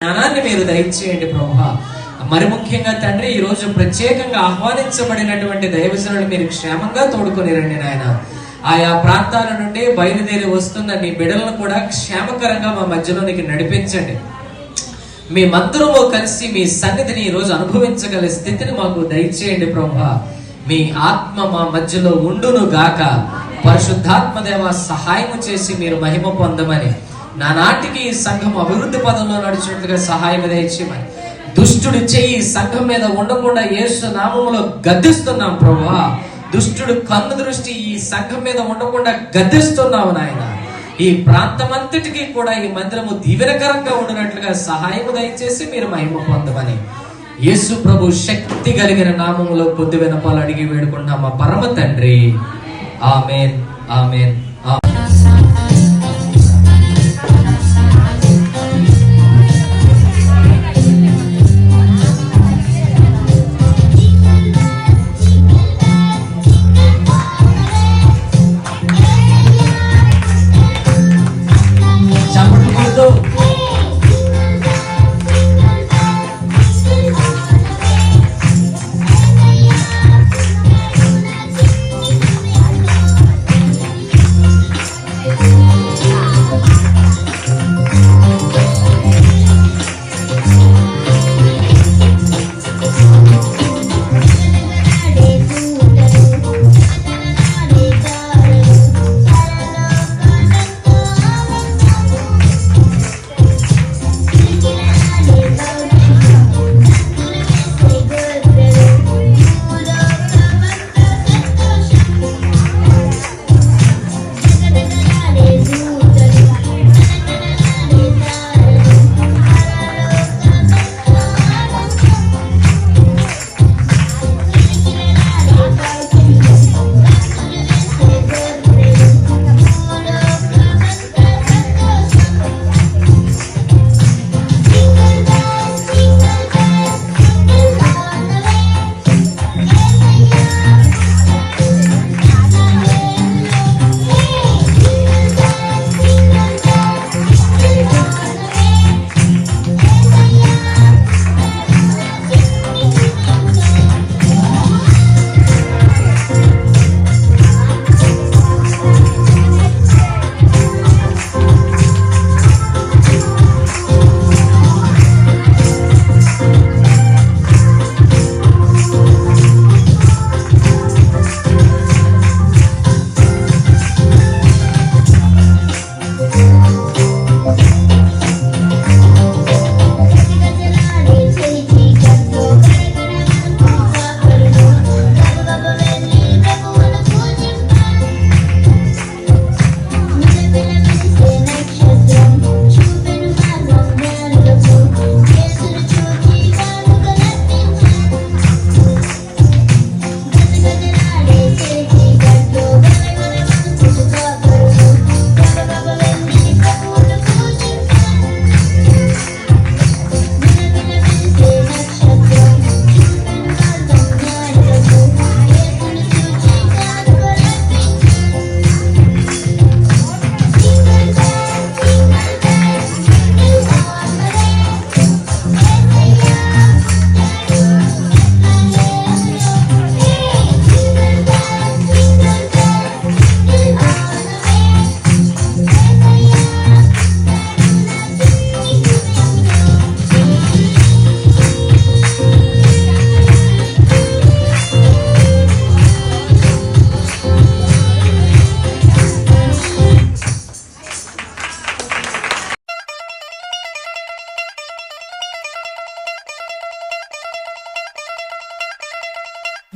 జ్ఞానాన్ని మీరు దయచేయండి ప్రభువా. మరి ముఖ్యంగా తండ్రి, ఈ రోజు ప్రత్యేకంగా ఆహ్వానించబడినటువంటి దైవజనులు మీరు క్షేమంగా తోడుకొని రండి నాయన. ఆయా ప్రాంతాల నుండి బయలుదేరి వస్తున్న నీ బిడ్డలను కూడా క్షేమకరంగా మా మధ్యలో నీకు నడిపించండి. మేమందరము కలిసి మీ సన్నిధిని ఈ రోజు అనుభవించగల స్థితిని మాకు దయచేయండి ప్రభువా. మీ ఆత్మ మా మధ్యలో ఉండును గాక. పరిశుద్ధాత్మ దేవ సహాయం చేసి మీరు మహిమ పొందమని, నానాటికి ఈ సంఘం అభివృద్ధి పదంలో నడిచినట్లుగా సహాయం దయచేయమని, దుష్టుడు చెయ్యి సంఘం మీద ఉండకుండా యేసు నామములో గద్దిస్తున్నాం ప్రభువా. దుష్టుడు కన్ను దృష్టి ఈ సంఘం మీద ఉండకుండా గద్దిస్తున్నావు నాయన. ఈ ప్రాంతమంతటికి కూడా ఈ మందిరము దీవెనకరంగా ఉండినట్లుగా సహాయము దయచేసి మీరు మహిమ పొందమని యేసు ప్రభు శక్తి కలిగిన నామములో కొద్ది వినపాలు అడిగి వేడుకుంటున్నాం మా పరమ తండ్రి. ఆమేన్, ఆమేన్.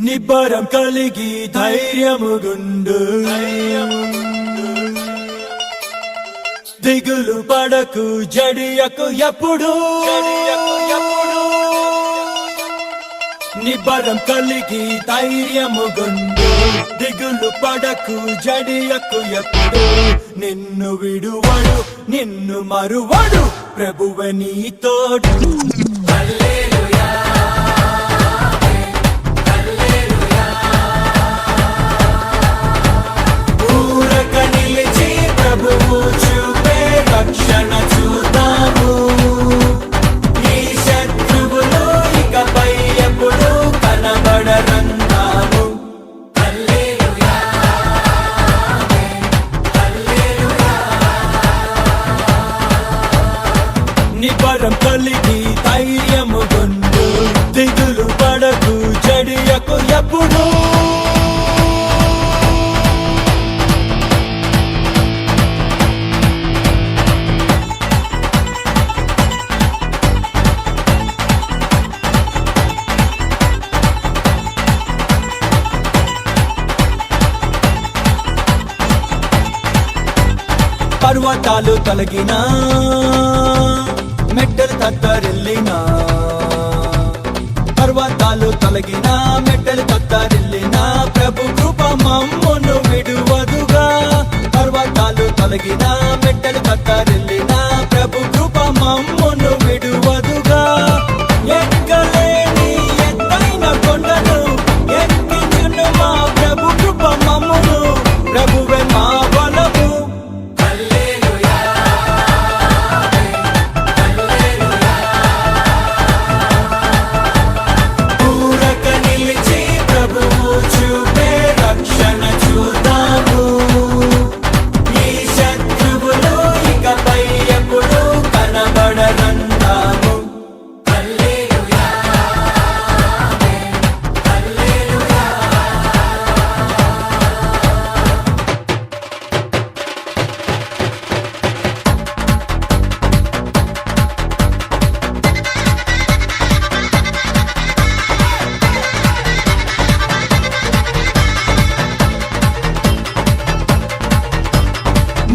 నిబ్బరం కలిగి ధైర్యముగుండు, దిగులు పడకు జడియకు ఎప్పుడు. నిబ్బరం కలిగి ధైర్యముగుండు, దిగులు పడకు జడియకు ఎప్పుడు. నిన్ను విడువడు నిన్ను మరువడు ప్రభువే నీ తోడు. ప్రభువు చూపే రక్షణ చూద్దాము. భారం కలిగి ధైర్యము గొండు దిగులు పడకు జడియకు ఎప్పుడు పర్వతాలు తొలగినా మెట్టలు తత్తరిల్లినా పర్వతాలు తొలగినా మెట్టలు తత్తరిల్లినా ప్రభు కృప మమ్మును విడువదుగా పర్వతాలు తొలగినా మెట్టలు తత్తరిల్లినా ప్రభు కృప మమ్మును విడువదుగా ఎక్కలేని ఎత్తైన కొండను ఎక్కించును మా ప్రభు కృప మమ్మును ప్రభువే మా బలము చూపే రక్షణ చూద్దాము ఈ శత్రువులు ఇకపై ఎప్పుడు కనబడనందాము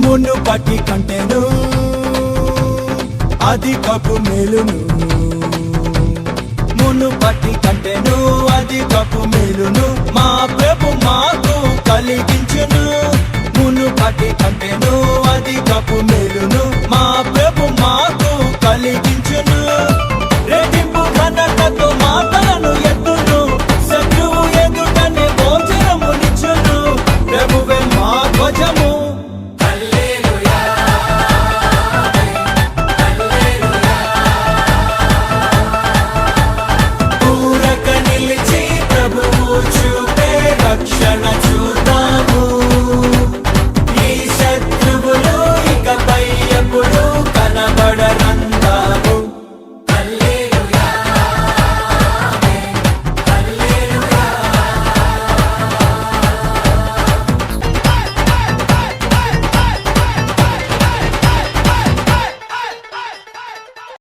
మునుపటి కంటేను అధికపు మేలును మునుపటి కంటేను అధికపు మేలును మా ప్రభు మాకు కలిగించును మునుపటి కంటేను అధికపు మేలును మా ప్రభు మాకు కలిగించును